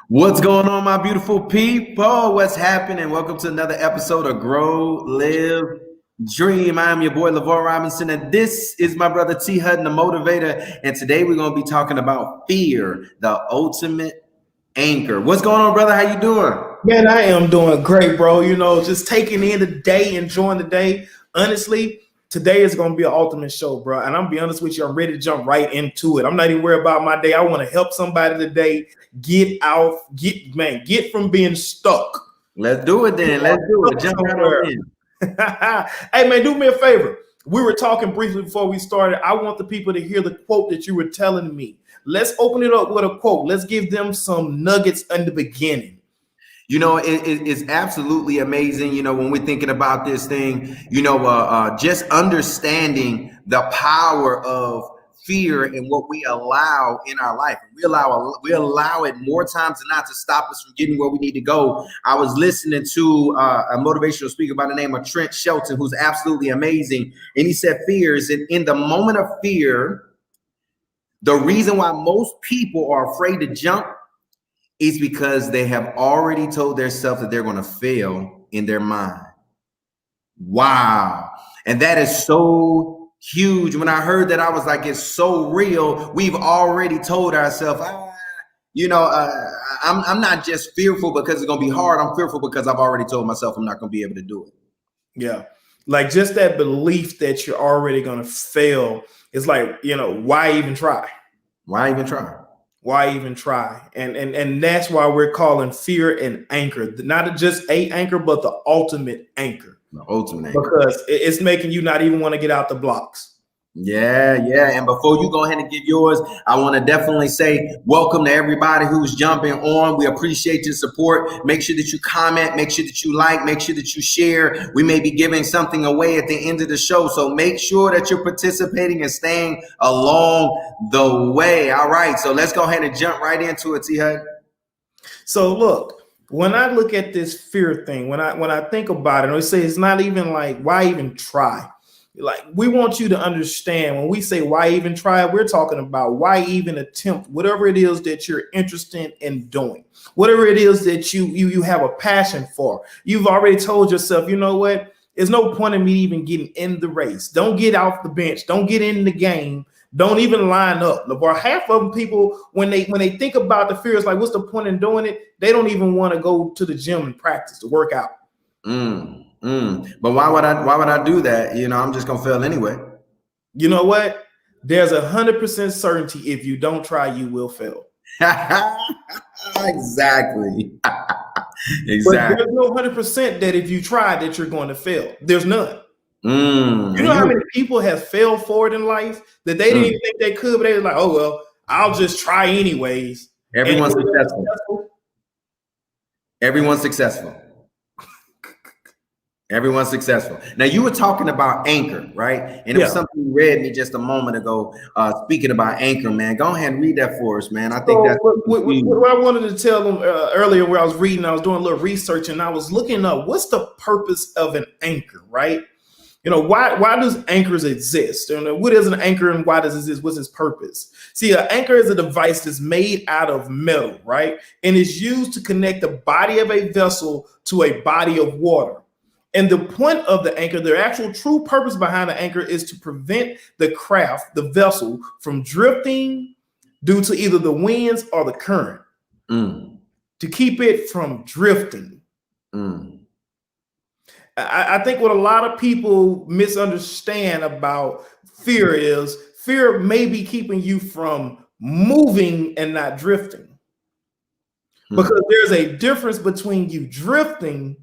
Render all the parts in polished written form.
What's going on, my beautiful people? What's happening? Welcome to another episode of Grow, Live, Dream. I'm your boy, LeVar Robinson, and this is my brother T. Hutton, the motivator. And today we're going to be talking about fear, the ultimate anchor. What's going on, brother? How you doing? Man, I am doing great, bro. Just taking in the day, enjoying the day. Honestly, today is going to be an ultimate show, bro. And I'm be honest with you, I'm ready to jump right into it. I'm not even worried about my day. I want to help somebody today get from being stuck. Let's do it then. Let's do it. Jump right on in. Hey, man, do me a favor. We were talking briefly before we started. I want the people to hear the quote that you were telling me. Let's open it up with a quote. Let's give them some nuggets in the beginning. It's absolutely amazing, when we're thinking about this thing, just understanding the power of fear and what we allow in our life. We allow it more times than not to stop us from getting where we need to go. I was listening to a motivational speaker by the name of Trent Shelton, who's absolutely amazing. And he said fear is in the moment of fear, the reason why most people are afraid to jump is because they have already told themselves that they're going to fail in their mind. Wow. And that is so huge. When I heard that, I was like, it's so real. We've already told ourselves, I'm not just fearful because it's going to be hard. I'm fearful because I've already told myself I'm not going to be able to do it. Yeah. Like just that belief that you're already going to fail is like, why even try? Why even try? Why even try? And that's why we're calling fear an anchor, not just a anchor, but the ultimate anchor. The ultimate anchor. Because it's making you not even want to get out the blocks. Yeah. And before you go ahead and give yours, I want to definitely say welcome to everybody who's jumping on. We appreciate your support. Make sure that you comment, make sure that you like, make sure that you share. We may be giving something away at the end of the show, so make sure that you're participating and staying along the way. All right, so let's go ahead and jump right into it, T-Hud. So look, when I look at this fear thing, when I think about it, I say it's not even like, why even try? Like, we want you to understand when we say why even try, we're talking about why even attempt whatever it is that you're interested in doing, whatever it is that you have a passion for. You've already told yourself, you know what? There's no point in me even getting in the race. Don't get off the bench. Don't get in the game. Don't even line up. LeVar, half of them people, when they think about the fear, it's like, what's the point in doing it? They don't even want to go to the gym and practice to work out. But why would I do that? I'm just gonna fail anyway. You know what? There's 100% certainty if you don't try, you will fail. Exactly. But there's no 100% that if you try that you're going to fail. There's none. You know how many people have failed forward in life that they didn't even think they could, but they were like, oh well, I'll just try anyways. Everyone's successful. Everyone's successful. Everyone's successful. Now, you were talking about anchor, right? And it was something you read me just a moment ago. Speaking about anchor, man, go ahead and read that for us, man. I think that's what I wanted to tell them earlier. Where I was reading, I was doing a little research, and I was looking up what's the purpose of an anchor, right? Why does anchors exist? What is an anchor, and why does it exist? What's its purpose? See, an anchor is a device that's made out of metal, right? And is used to connect the body of a vessel to a body of water. And the point of the anchor, the actual true purpose behind the anchor is to prevent the craft, the vessel, from drifting due to either the winds or the current. To keep it from drifting. I think what a lot of people misunderstand about fear is fear may be keeping you from moving and not drifting. Because there's a difference between you drifting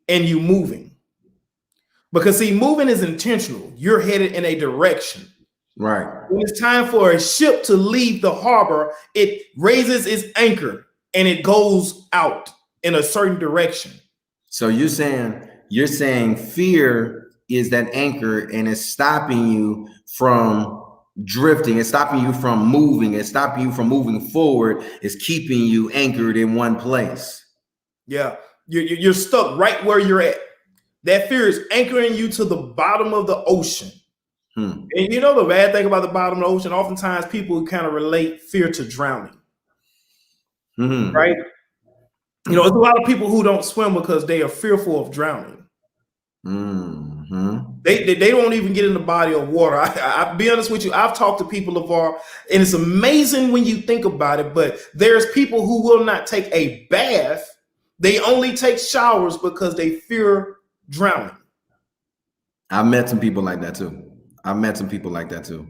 and you moving. Because see, moving is intentional. You're headed in a direction. Right. When it's time for a ship to leave the harbor, it raises its anchor and it goes out in a certain direction. So you're saying fear is that anchor and it's stopping you from drifting. It's stopping you from moving. It's stopping you from moving forward. It's keeping you anchored in one place. Yeah. You're stuck right where you're at. That fear is anchoring you to the bottom of the ocean. And the bad thing about the bottom of the ocean, oftentimes people kind of relate fear to drowning. Mm-hmm. right? You know, there's a lot of people who don't swim because they are fearful of drowning. Mm-hmm. They don't even get in the body of water. I'll be honest with you. I've talked to people of our, and it's amazing when you think about it, but there's people who will not take a bath. They only take showers because they fear drowning. I've met some people like that too. I've met some people like that too.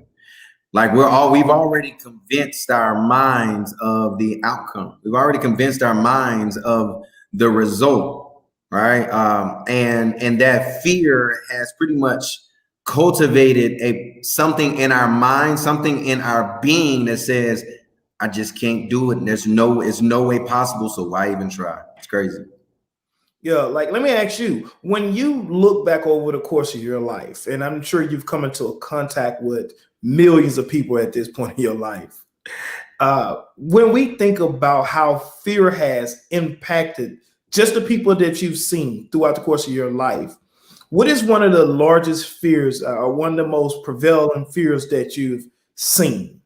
Like we've already convinced our minds of the outcome. We've already convinced our minds of the result, right? And that fear has pretty much cultivated something in our mind, something in our being that says, I just can't do it. And it's no way possible. So why even try? It's crazy. Yeah, like let me ask you, when you look back over the course of your life, and I'm sure you've come into a contact with millions of people at this point in your life, when we think about how fear has impacted just the people that you've seen throughout the course of your life, what is one of the largest fears or one of the most prevalent fears that you've seen?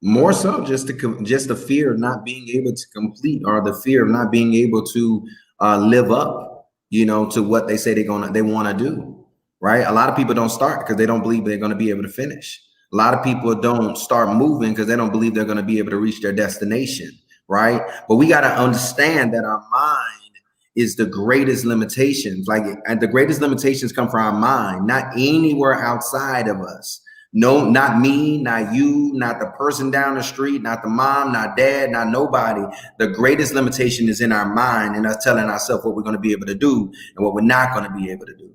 More so just the fear of not being able to complete, or the fear of not being able to live up, to what they say they want to do, right? A lot of people don't start because they don't believe they're going to be able to finish. A lot of people don't start moving because they don't believe they're going to be able to reach their destination, right? But we got to understand that our mind is the greatest limitations. Like, and the greatest limitations come from our mind, not anywhere outside of us. No, not me, not you, not the person down the street, not the mom, not dad, not nobody. The greatest limitation is in our mind and us telling ourselves what we're going to be able to do and what we're not going to be able to do.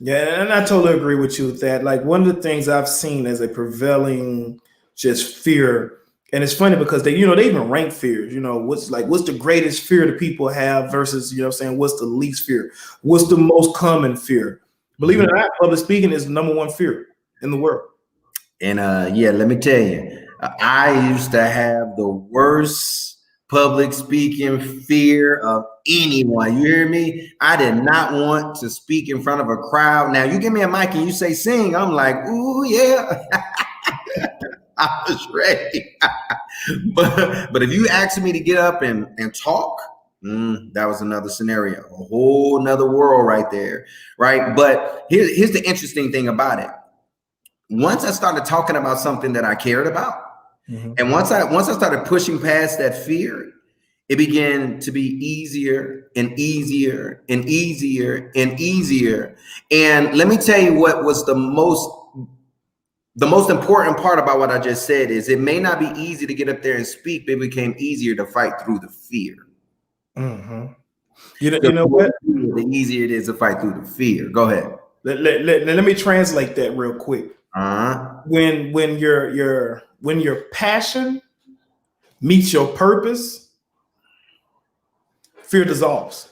Yeah, and I totally agree with you with that. Like one of the things I've seen as a prevailing just fear, and it's funny because they even rank fears. What's the greatest fear that people have versus what's the least fear? What's the most common fear? Believe it or not, public speaking is the number one fear in the world. And yeah, let me tell you, I used to have the worst public speaking fear of anyone. You hear me? I did not want to speak in front of a crowd. Now you give me a mic and you say sing, I'm like, ooh yeah. I was ready. but if you asked me to get up and talk, that was another scenario, a whole nother world right there, right? But here's the interesting thing about it. Once I started talking about something that I cared about, and once I started pushing past that fear, it began to be easier and easier and easier and easier. And let me tell you what was the most important part about what I just said is it may not be easy to get up there and speak, but it became easier to fight through the fear. Mm-hmm. You know what? The easier it is to fight through the fear. Go ahead. Let me translate that real quick. When your passion meets your purpose, fear dissolves.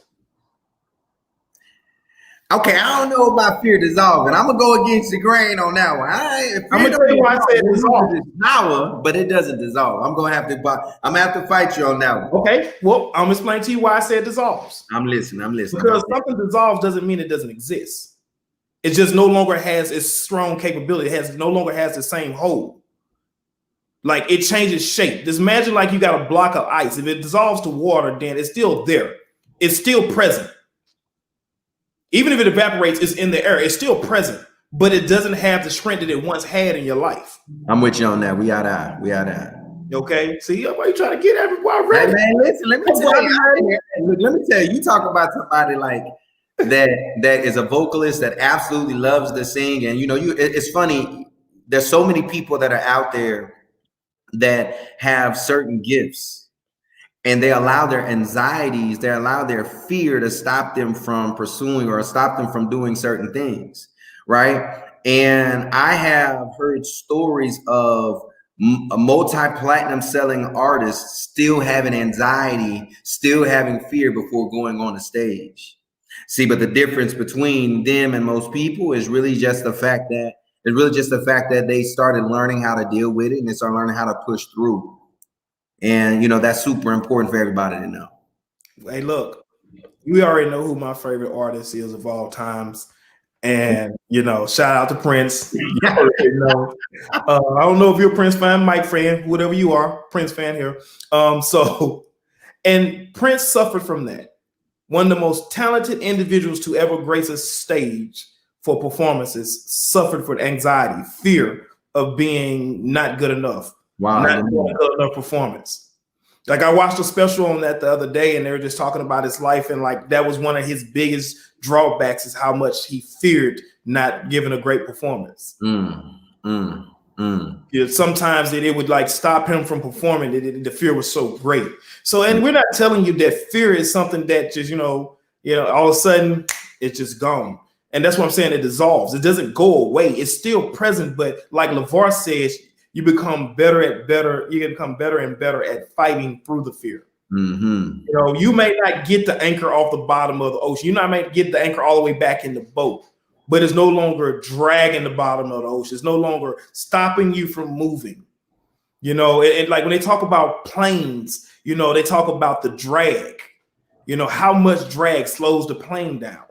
Okay, I don't know about fear dissolving. I'm gonna go against the grain on that one. I'm gonna tell you why I said dissolve. But it doesn't dissolve. I'm gonna have to fight you on that one. Okay, well, I'm gonna explain to you why I said dissolves. I'm listening. Because something dissolves doesn't mean it doesn't exist. It just no longer has its strong capability. It no longer has the same hold. Like it changes shape. Just imagine like you got a block of ice. If it dissolves to water, then it's still there. It's still present. Even if it evaporates, it's in the air. It's still present, but it doesn't have the strength that it once had in your life. I'm with you on that. We out that. Okay. See, why you trying to get everyone ready? Hey, man, listen, let me tell you, you talk about somebody like that is a vocalist that absolutely loves to sing. And it's funny, there's so many people that are out there that have certain gifts, and they allow their anxieties, they allow their fear to stop them from pursuing or stop them from doing certain things, right? And I have heard stories of multi-platinum selling artists still having anxiety, still having fear before going on the stage. See, but the difference between them and most people is really just the fact that they started learning how to deal with it, and they started learning how to push through. And that's super important for everybody to know. Hey, look, you already know who my favorite artist is of all times. And, shout out to Prince. I don't know if you're a Prince fan, Mike fan, whatever you are, Prince fan here. And Prince suffered from that. One of the most talented individuals to ever grace a stage for performances suffered from anxiety, fear of being not good enough. Wow. Not doing a good enough performance. Like I watched a special on that the other day, and they were just talking about his life, and like that was one of his biggest drawbacks is how much he feared not giving a great performance. Sometimes it would like stop him from performing. The fear was so great. So, and we're not telling you that fear is something that just all of a sudden it's just gone. And that's what I'm saying. It dissolves. It doesn't go away. It's still present, but like LeVar says, you become better. You can become better and better at fighting through the fear. You may not get the anchor off the bottom of the ocean. You might get the anchor all the way back in the boat, but it's no longer dragging the bottom of the ocean. It's no longer stopping you from moving. And like when they talk about planes, they talk about the drag. How much drag slows the plane down.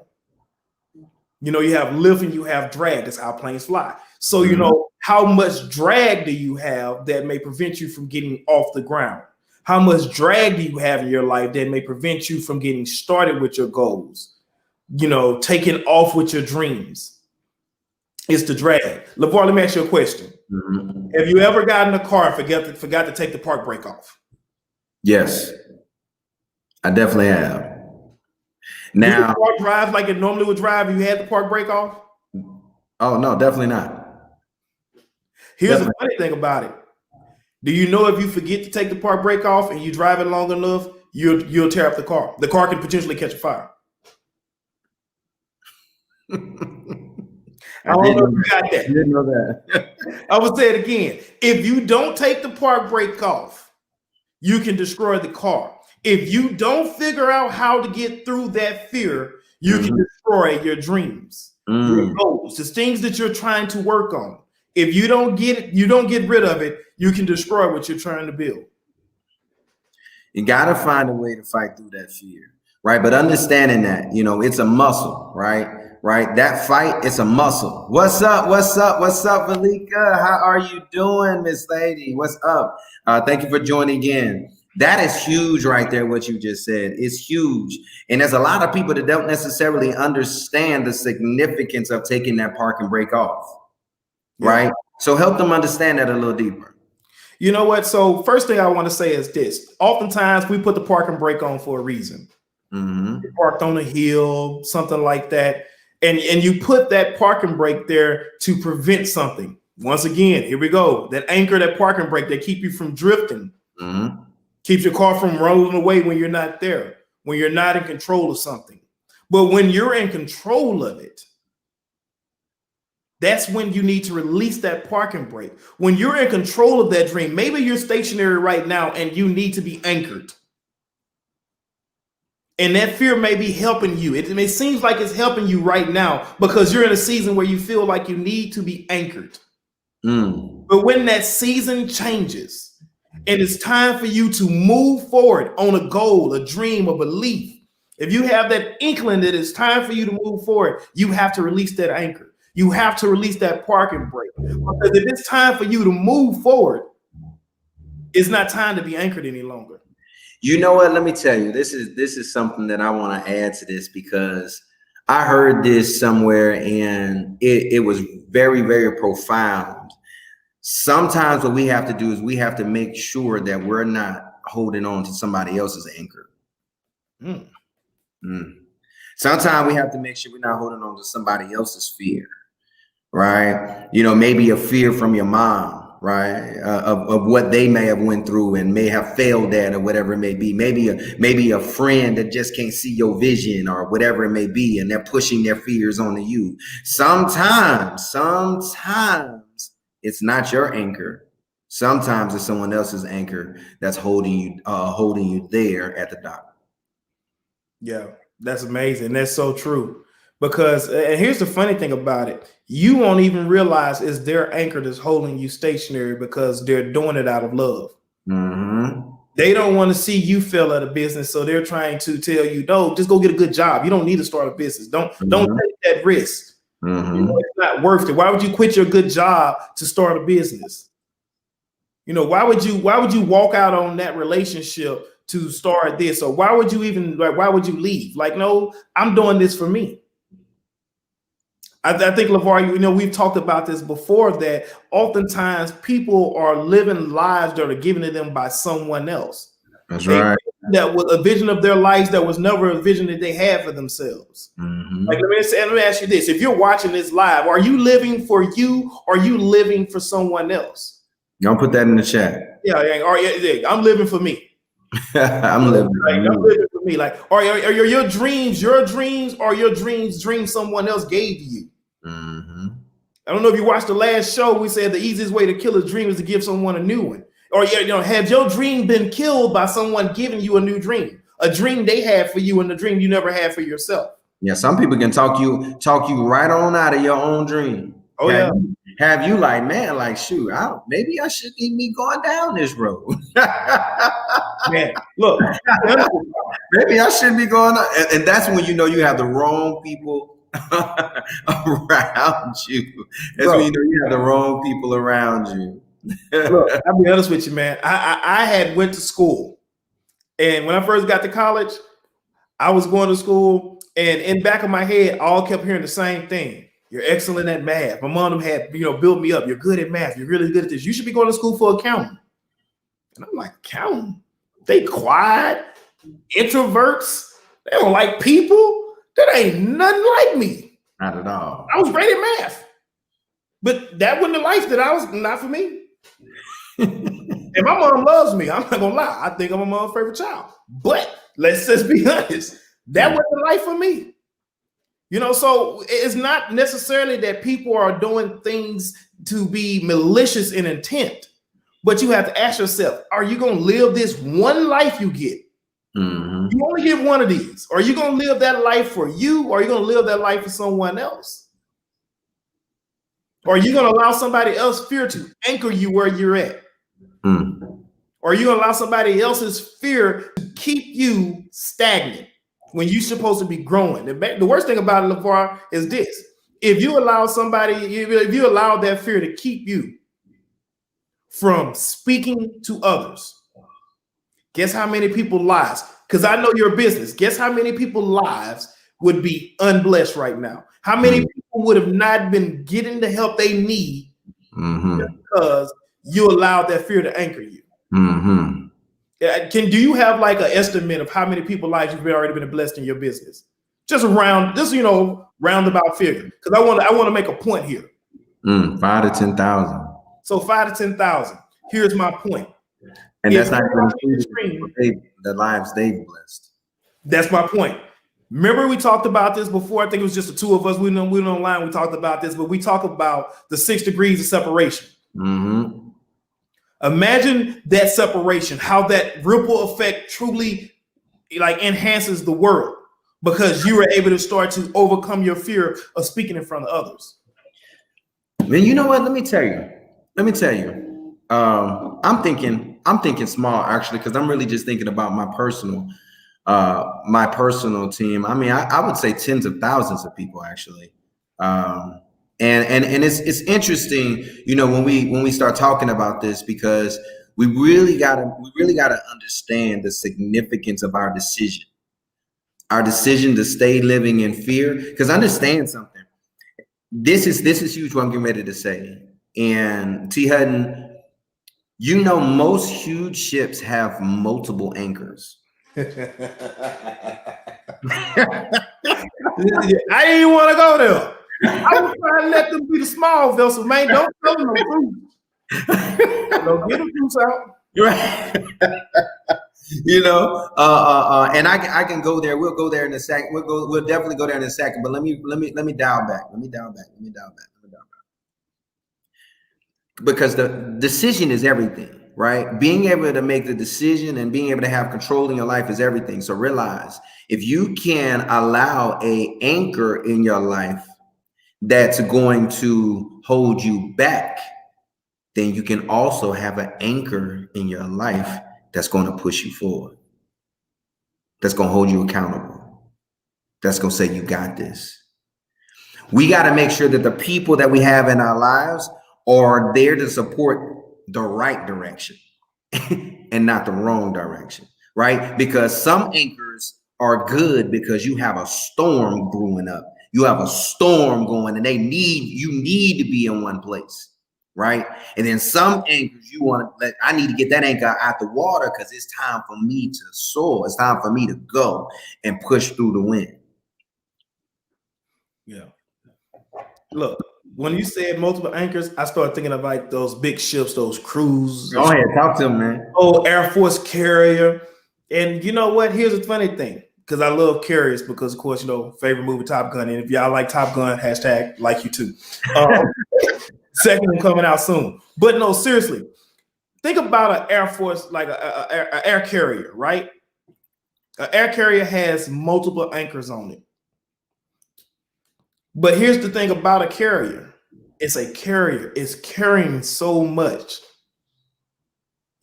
You have lift and you have drag. That's how planes fly. So, how much drag do you have that may prevent you from getting off the ground? How much drag do you have in your life that may prevent you from getting started with your goals? Taking off with your dreams. It's the drag. LeVar, let me ask you a question. Have you ever gotten in a car and forgot to take the park brake off? Yes, I definitely have. Now, the car drive like it normally would drive if you had the park brake off? Oh, no, definitely not. Here's the funny thing about it. Do you know if you forget to take the park brake off and you drive it long enough, you'll tear up the car. The car can potentially catch a fire. I don't know if you got that. I didn't know that. I will say it again. If you don't take the park brake off, you can destroy the car. If you don't figure out how to get through that fear, you can destroy your dreams, your goals, the things that you're trying to work on. If you don't get rid of it, you can destroy what you're trying to build. You got to find a way to fight through that fear, right? But understanding that, it's a muscle, right? Right. That fight, it's a muscle. What's up? What's up? What's up, Valika? How are you doing, Miss Lady? What's up? Thank you for joining in. That is huge right there, what you just said. It's huge. And there's a lot of people that don't necessarily understand the significance of taking that park and brake off, right? So help them understand that a little deeper. You know what? So first thing I want to say is this. Oftentimes we put the park and brake on for a reason. You parked on a hill, something like that. And you put that parking brake there to prevent something. Once again, here we go. That anchor, that parking brake, that keep you from drifting. Keeps your car from rolling away when you're not there, when you're not in control of something. But when you're in control of it, that's when you need to release that parking brake. When you're in control of that dream, maybe you're stationary right now and you need to be anchored. And that fear may be helping you. It seems like it's helping you right now because you're in a season where you feel like you need to be anchored. But when that season changes and it's time for you to move forward on a goal, a dream, a belief, if you have that inkling that it's time for you to move forward, you have to release that anchor. You have to release that parking brake. Because if it's time for you to move forward, it's not time to be anchored any longer. You know what? Let me tell you, this is something that I want to add to this because I heard this somewhere and it was very, very profound. Sometimes what we have to do is we have to make sure that we're not holding on to somebody else's anchor. Sometimes we have to make sure we're not holding on to somebody else's fear, right? Maybe a fear from your mom, right? Of what they may have went through and may have failed at or whatever it may be. Maybe a friend that just can't see your vision or whatever it may be, and they're pushing their fears onto you. Sometimes it's not your anchor. Sometimes it's someone else's anchor that's holding you there at the dock. Yeah, that's amazing. That's so true. Because, and here's the funny thing about it, you won't even realize it's their anchor that's holding you stationary because they're doing it out of love. They don't want to see you fail at a business, so they're trying to tell you, no, just go get a good job. You don't need to start a business. Don't take that risk. It's not worth it. Why would you quit your good job to start a business? Why would you walk out on that relationship to start this? Or why would you even why would you leave? Like, no, I'm doing this for me. I think, LeVar, we've talked about this before, that oftentimes people are living lives that are given to them by someone else. That's right. That was a vision of their lives that was never a vision that they had for themselves. Like, let me ask you this. If you're watching this live, are you living for you, or are you living for someone else? Y'all put that in the chat. Yeah, I'm living for me. I'm living for me. Like, are your dreams, or your dreams someone else gave you? I don't know if you watched the last show. We said the easiest way to kill a dream is to give someone a new one. Or have your dream been killed by someone giving you a new dream, a dream they had for you and a dream you never had for yourself? Yeah, some people can talk you right on out of your own dream. Oh, have you like, man, like, shoot, maybe I shouldn't even be going down this road. Man, look, maybe I shouldn't be going on. And that's when you have the wrong people around you. That's when you have the wrong people around you. Look, I'll be honest with you, man. I had went to school, and when I first got to college, I was going to school, and in back of my head, I all kept hearing the same thing. You're excellent at math. My mom had, built me up. You're good at math. You're really good at this. You should be going to school for accounting. And I'm like, accounting? They quiet, introverts. They don't like people. That ain't nothing like me. Not at all. I was great at math, but that wasn't the life that I was. Not for me. And my mom loves me. I'm not gonna lie. I think I'm my mom's favorite child. But let's just be honest. That wasn't the life for me. So it's not necessarily that people are doing things to be malicious in intent, but you have to ask yourself, are you going to live this one life you get? You only get one of these. Are you going to live that life for you, or are you going to live that life for someone else? Or are you going to allow somebody else's fear to anchor you where you're at? Or are you going to allow somebody else's fear to keep you stagnant when you're supposed to be growing? The worst thing about it, LeVar, is this. If you allow if you allow that fear to keep you from speaking to others, guess how many people's lives, because I know your business, guess how many people's lives would be unblessed right now? How many people would have not been getting the help they need because you allowed that fear to anchor you? Do you have like an estimate of how many people's lives you've already been blessed in your business? Just roundabout figure. Because I want to make a point here. 5 to 10,000. So 5 to 10,000. Here's my point. And that's not the lives they've blessed. That's my point. Remember, we talked about this before. I think it was just the two of us. We went online. We talked about this, but we talk about the 6 degrees of separation. Imagine that separation, how that ripple effect truly enhances the world, because you were able to start to overcome your fear of speaking in front of others. Man, you know what? Let me tell you. I'm thinking small, actually, because I'm really just thinking about my personal team. I mean, I would say tens of thousands of people, actually. And it's interesting, when we start talking about this, because we really gotta understand the significance of our decision to stay living in fear. Because understand something. This is huge. What I'm getting ready to say. And T. Hutton, most huge ships have multiple anchors. I didn't want to go there. I was trying to let them be the small vessel, man. Don't tell them no truth. Don't get the truth out. Right. And I can go there. We'll go there in a second. We'll definitely go there in a second. But let me dial back. Because the decision is everything, right? Being able to make the decision and being able to have control in your life is everything. So realize, if you can allow an anchor in your life that's going to hold you back, then you can also have an anchor in your life that's going to push you forward, that's going to hold you accountable, that's going to say, you got this. We got to make sure that the people that we have in our lives are there to support the right direction and not the wrong direction, right? Because some anchors are good because you have a storm brewing up. You have a storm going and you need to be in one place, right? And then some anchors I need to get that anchor out the water because it's time for me to soar. It's time for me to go and push through the wind. Yeah. Look, when you said multiple anchors, I started thinking of like those big ships, those cruises. Go ahead, talk to them, man. Oh, Air Force carrier. And you know what? Here's the funny thing, because I love carriers because, of course, favorite movie Top Gun. And if y'all like Top Gun, hashtag like you too. Second one coming out soon. But no, seriously, think about an Air Force, like an air carrier, right? An air carrier has multiple anchors on it. But here's the thing about a carrier. It's a carrier. It's carrying so much.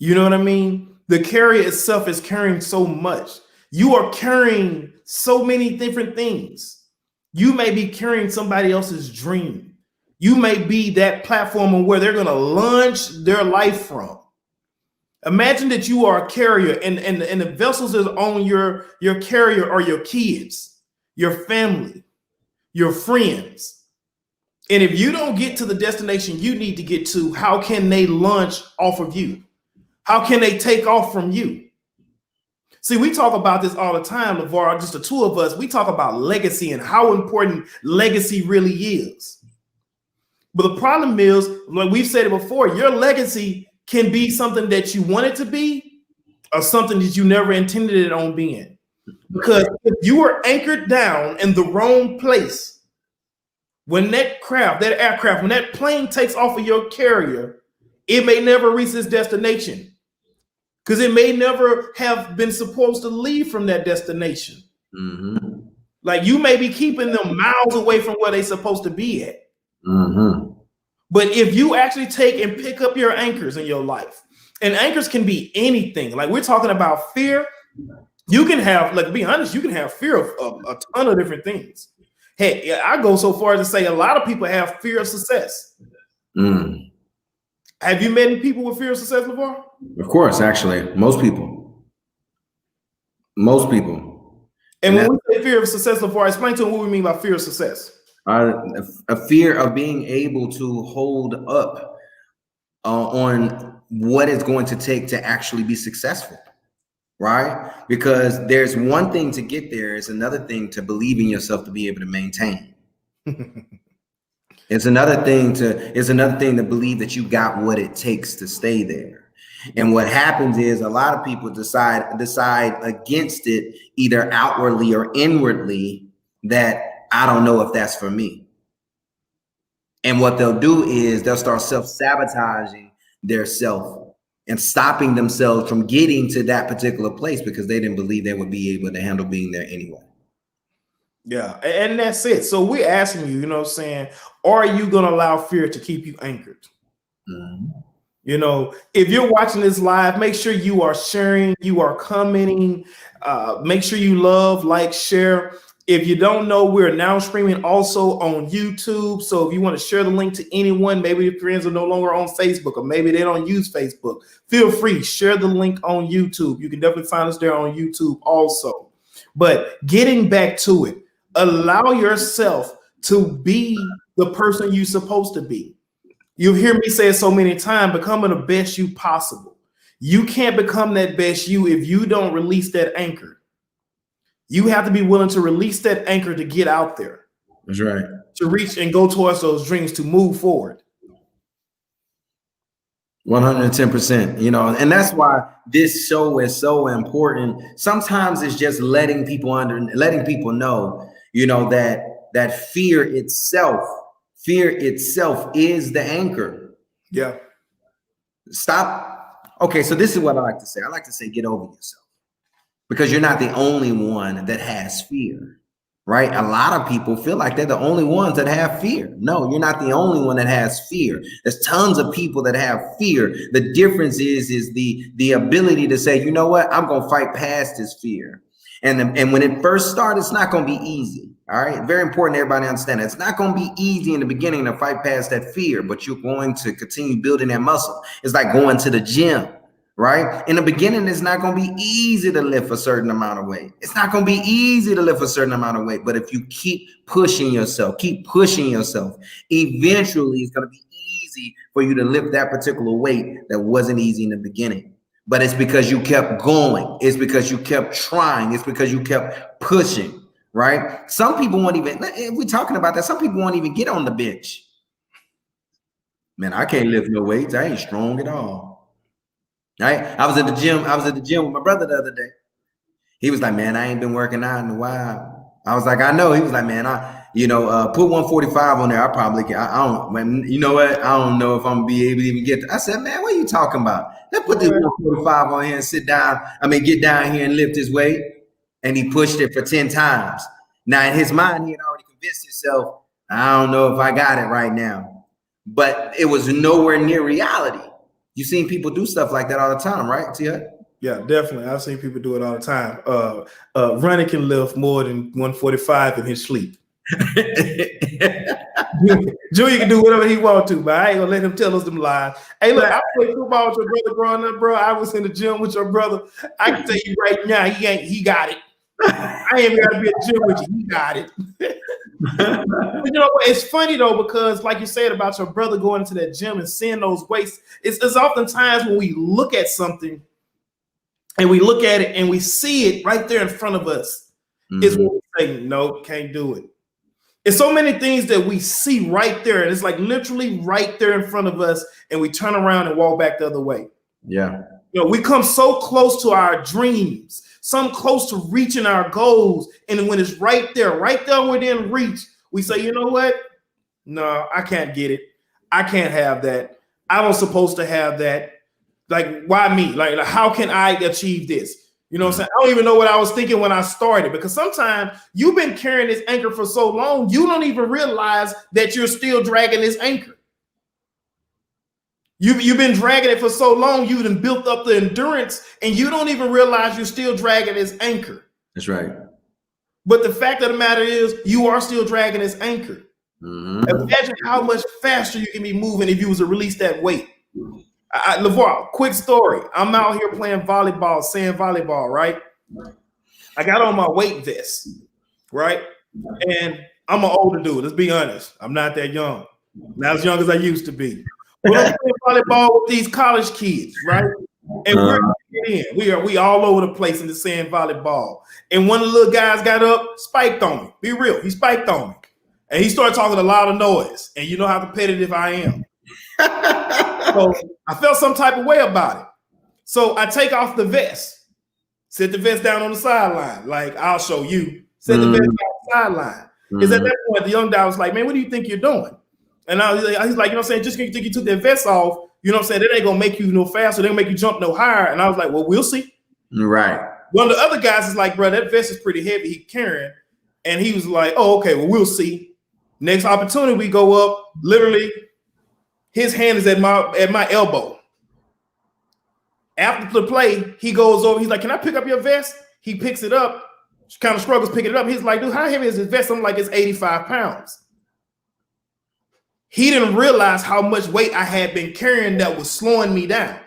You know what I mean? The carrier itself is carrying so much. You are carrying so many different things. You may be carrying somebody else's dream. You may be that platform on where they're going to launch their life from. Imagine that you are a carrier and the vessels is on your carrier are your kids, your family, your friends. And if you don't get to the destination you need to get to, how can they launch off of you? How can they take off from you? See, we talk about this all the time, LeVar, just the two of us. We talk about legacy and how important legacy really is. But the problem is, like we've said it before, your legacy can be something that you want it to be or something that you never intended it on being. Because if you are anchored down in the wrong place, when that aircraft, when that plane takes off of your carrier, it may never reach its destination because it may never have been supposed to leave from that destination. Mm-hmm. Like you may be keeping them miles away from where they're supposed to be at. Mm-hmm. But if you actually take and pick up your anchors in your life, and anchors can be anything. Like we're talking about fear. You can have, like, to be honest, you can have fear of a ton of different things. Hey, I go so far as to say a lot of people have fear of success. Mm. Have you met any people with fear of success before? Of course, actually, most people. And when we say fear of success, LeVar, explain to them what we mean by fear of success. A fear of being able to hold up on what it's going to take to actually be successful, right? Because there's one thing to get there, it's another thing to believe in yourself to be able to maintain. It's another thing to believe that you got what it takes to stay there. And what happens is a lot of people decide against it, either outwardly or inwardly, that I don't know if that's for me. And what they'll do is they'll start self-sabotaging their self and stopping themselves from getting to that particular place because they didn't believe they would be able to handle being there anyway. Yeah, and that's it. So we're asking you, saying, are you going to allow fear to keep you anchored? Mm-hmm. If you're watching this live, make sure you are sharing, you are commenting, make sure you love, like, share. If you don't know, we're now streaming also on YouTube. So if you want to share the link to anyone, maybe your friends are no longer on Facebook or maybe they don't use Facebook, feel free, share the link on YouTube. You can definitely find us there on YouTube also. But getting back to it, allow yourself to be the person you're supposed to be. You hear me say it so many times, becoming the best you possible. You can't become that best you if you don't release that anchor. You have to be willing to release that anchor to get out there. That's right. To reach and go towards those dreams, to move forward. 110%, and that's why this show is so important. Sometimes it's just letting people know, that fear itself is the anchor. Yeah. Stop. Okay, so this is what I like to say. I like to say, get over yourself, because you're not the only one that has fear, right? A lot of people feel like they're the only ones that have fear. No, you're not the only one that has fear. There's tons of people that have fear. The difference is the ability to say, you know what, I'm going to fight past this fear. And when it first starts, it's not going to be easy. All right. Very important everybody understand that. It's not going to be easy in the beginning to fight past that fear, but you're going to continue building that muscle. It's like going to the gym, right? In the beginning, it's not going to be easy to lift a certain amount of weight. It's not going to be easy to lift a certain amount of weight. But if you keep pushing yourself, eventually it's going to be easy for you to lift that particular weight that wasn't easy in the beginning. But it's because you kept going. It's because you kept trying. It's because you kept pushing. Right? Some people won't even, if we're talking about that, some people won't even get on the bench. Man, I can't lift no weights. I ain't strong at all. Right? I was at the gym with my brother the other day. He was like, man, I ain't been working out in a while. I was like, I know. He was like, man, put 145 on there. I probably can. I don't, man, you know what? I don't know if I'm gonna be able to even get I said, man, what are you talking about? Let's put this 145 on here and get down here and lift this weight. And he pushed it for 10 times. Now, in his mind, he had already convinced himself, I don't know if I got it right now. But it was nowhere near reality. You've seen people do stuff like that all the time, right, Tia? Yeah, definitely. I've seen people do it all the time. Ronnie can lift more than 145 in his sleep. Junior can do whatever he wants to, but I ain't gonna let him tell us them lies. Hey, look, I played football with your brother growing up, bro. I was in the gym with your brother. I can tell you right now, he got it. I ain't gotta be at the gym with you. He got it. You know, it's funny though, because like you said about your brother going to that gym and seeing those weights, it's oftentimes when we look at something and we look at it and we see it right there in front of us, is when we say, no, can't do it. It's so many things that we see right there, and it's like literally right there in front of us, and we turn around and walk back the other way. Yeah. You know, we come so close to our dreams, some close to reaching our goals, and when it's right there within reach, we say, you know what? No, I can't get it. I can't have that. I don't supposed to have that. Like, why me? Like how can I achieve this? You know what I'm saying? I don't even know what I was thinking when I started, because sometimes you've been carrying this anchor for so long, you don't even realize that you're still dragging this anchor. You've been dragging it for so long, you've been built up the endurance, and you don't even realize you're still dragging this anchor. That's right. But the fact of the matter is, you are still dragging this anchor. Imagine how much faster you can be moving if you was to release that weight. LeVar, quick story. I'm out here playing volleyball, sand volleyball, right? I got on my weight vest, right? And I'm an older dude. Let's be honest. I'm not that young. Not as young as I used to be. But I'm playing volleyball with these college kids, right? And we all over the place in the sand volleyball. And one of the little guys got up, spiked on me. Be real. He spiked on me. And he started talking a lot of noise. And you know how competitive I am. So I felt some type of way about it. So I take off the vest, set the vest down on the sideline. Like, I'll show you. Set the vest down on the sideline. Because at that point, the young guy was like, man, what do you think you're doing? And he's like, you know what I'm saying? Just because you think you took that vest off, you know what I'm saying? That ain't going to make you no faster. They don't make you jump no higher. And I was like, well, we'll see. Right. One of the other guys is like, bro, that vest is pretty heavy. He carrying. And he was like, oh, okay, well, we'll see. Next opportunity, we go up, literally, his hand is at my elbow. After the play, he goes over. He's like, can I pick up your vest? He picks it up, kind of struggles picking it up. He's like, dude, how heavy is this vest? I'm like, it's 85 pounds. He didn't realize how much weight I had been carrying that was slowing me down.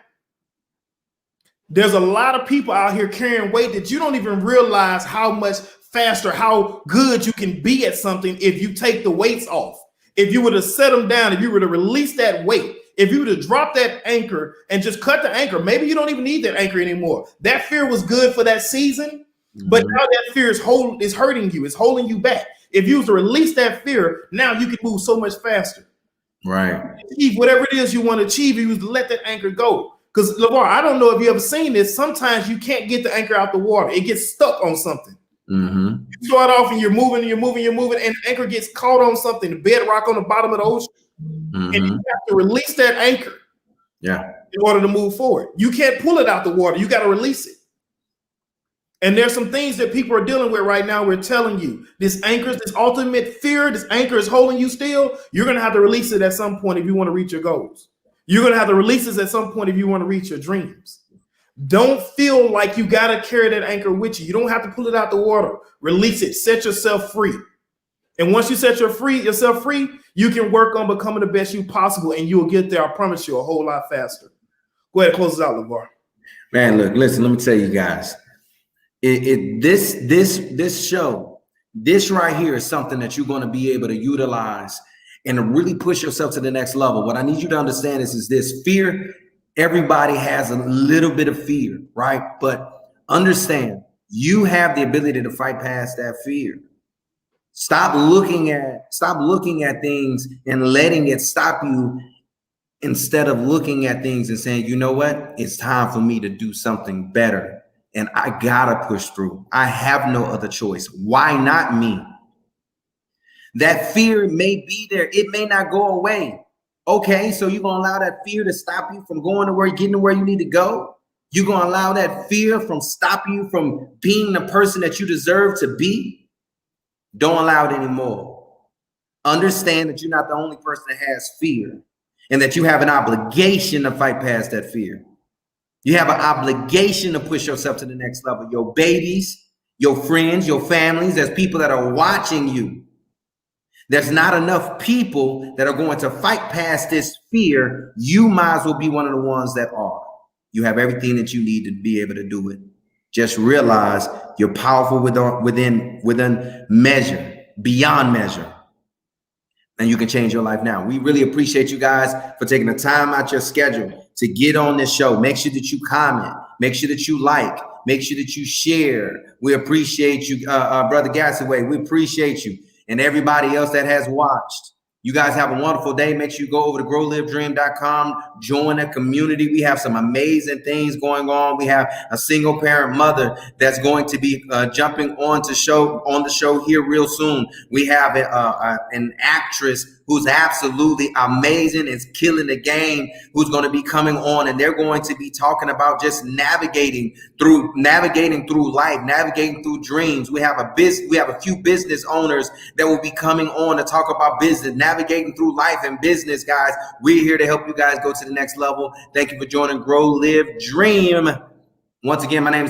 There's a lot of people out here carrying weight that you don't even realize how much faster, how good you can be at something if you take the weights off. If you were to set them down, if you were to release that weight, if you were to drop that anchor and just cut the anchor, maybe you don't even need that anchor anymore. That fear was good for that season, but now that fear is hurting you, it's holding you back. If you was to release that fear, now you can move so much faster. Right. Achieve whatever it is you want to achieve, you was to let that anchor go. Because LeVar, I don't know if you ever seen this. Sometimes you can't get the anchor out the water. It gets stuck on something. You start off and you're moving, and the anchor gets caught on something, the bedrock on the bottom of the ocean. And you have to release that anchor in order to move forward. You can't pull it out the water. You got to release it. And there's some things that people are dealing with right now. We're telling you, this anchor, this ultimate fear, this anchor is holding you still. You're going to have to release it at some point if you want to reach your goals. You're going to have to release this at some point if you want to reach your dreams. Don't feel like you got to carry that anchor with you. You don't have to pull it out the water. Release it. Set yourself free. And once you set yourself free, you can work on becoming the best you possible, and you'll get there, I promise you, a whole lot faster. Go ahead and close us out, LeVar. Man, look, listen, let me tell you guys. This show, this right here is something that you're going to be able to utilize and to really push yourself to the next level. What I need you to understand is this: fear. Everybody has a little bit of fear, right? But understand, you have the ability to fight past that fear. Stop looking at things and letting it stop you, instead of looking at things and saying, you know what, it's time for me to do something better. And I gotta push through. I have no other choice. Why not me? That fear may be there. It may not go away. Okay, so you're gonna allow that fear to stop you from going to getting to where you need to go? You're gonna allow that fear from stopping you from being the person that you deserve to be? Don't allow it anymore. Understand that you're not the only person that has fear, and that you have an obligation to fight past that fear. You have an obligation to push yourself to the next level. Your babies, your friends, your families, there's people that are watching you. There's not enough people that are going to fight past this fear. You might as well be one of the ones that are. You have everything that you need to be able to do it. Just realize you're powerful within measure, beyond measure. And you can change your life now. We really appreciate you guys for taking the time out your schedule to get on this show. Make sure that you comment. Make sure that you like. Make sure that you share. We appreciate you, Brother Gassaway. We appreciate you. And everybody else that has watched. You guys have a wonderful day. Make sure you go over to growlivedream.com, join the community. We have some amazing things going on. We have a single parent mother that's going to be jumping on the show here real soon. We have an actress who's absolutely amazing, is killing the game, who's going to be coming on, and they're going to be talking about just navigating through life, navigating through dreams. We have a few business owners that will be coming on to talk about business, navigating through life and business, guys. We're here to help you guys go to the next level. Thank you for joining Grow, Live, Dream. Once again, my name is